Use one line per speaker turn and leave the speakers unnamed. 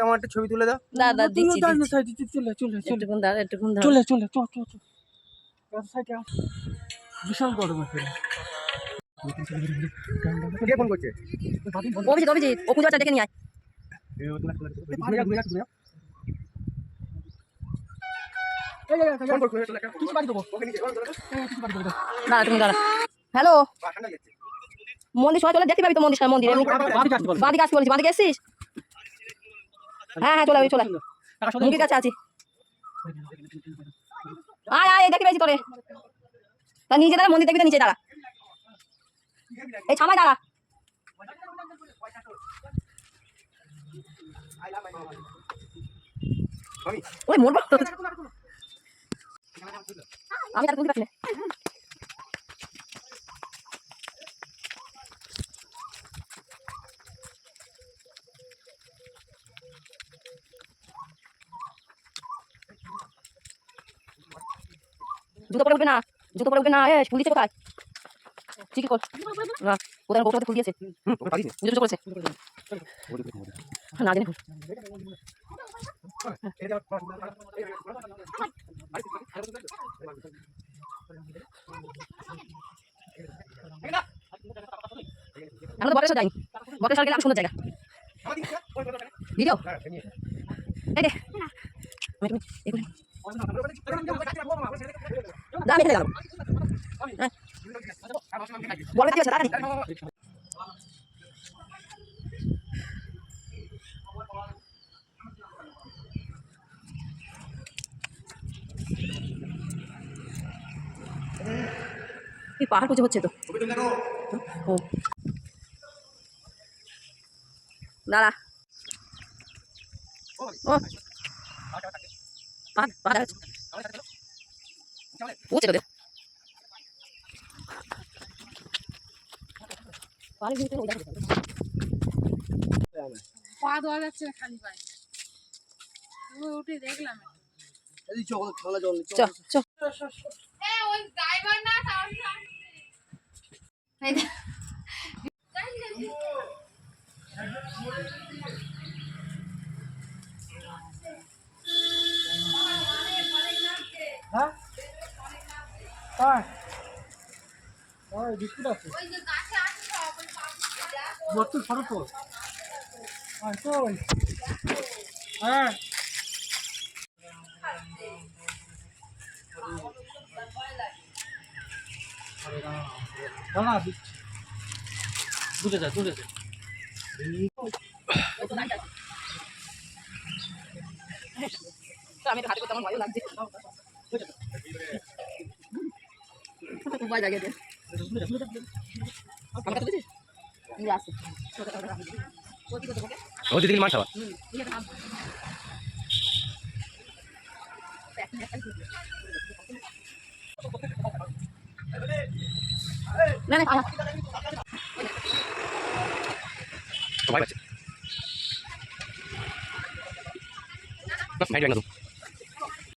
আমার একটা ছবি তুলে দাও।
দাদা দিচ্ছি
চলে চলে
একটুক্ষণ দাঁড়া একটুক্ষণ দাঁড়া
চলে চলে বিশাল গরম আছে। কে ফোন করছে?
অভিজিৎ ও পুজোটা ডেকে নিয়ে আয় দাঁড়া তুমি দাঁড়া হ্যালো মন্দির সবাই চলে দেখতে পাবি তো মন্দির মন্দির বাদিকে আসতে বলেছি বাদিকে এসছিস হ্যাঁ হ্যাঁ চলে চলে মুরগির কাছে আছি আয় আয় দেখতে পেয়েছি তোরে তা নিচে দাঁড়া মন্দির দেখবি তো নিচে দাঁড়া এই ছামায় দাঁড়া ওই মরবো আমি আর বুঝতে পারছি না জুতো পরে উঠবে না ফুল দিচ্ছে কোথায় ঠিক কর না কোথায় গোটা ফুল দিয়েছে জুতো করেছে না জানি আমরা তো বটেশ্বর যাই বটেশ্বর গেলে আরো সুন্দর জায়গা ভিডিও এই দে আমি এখানে গেলাম বলে দিয়েছে তাড়াতাড়ি পাহাড় পুজো হচ্ছে তো ও দাঁড়া ও পাহাড় পৌঁছে তো দে
পা ধোয়া যাচ্ছে না খালি পায়ে উঠে দেখলাম
বিস্কুট আছে বর্তমান ফটো তো হ্যাঁ বুঝে যায়
আমি হাতে করতে আমার ভালো লাগছে জায়গা দিয়ে
ও দিদি মাছ খাওয়া
না না
সবাই আছে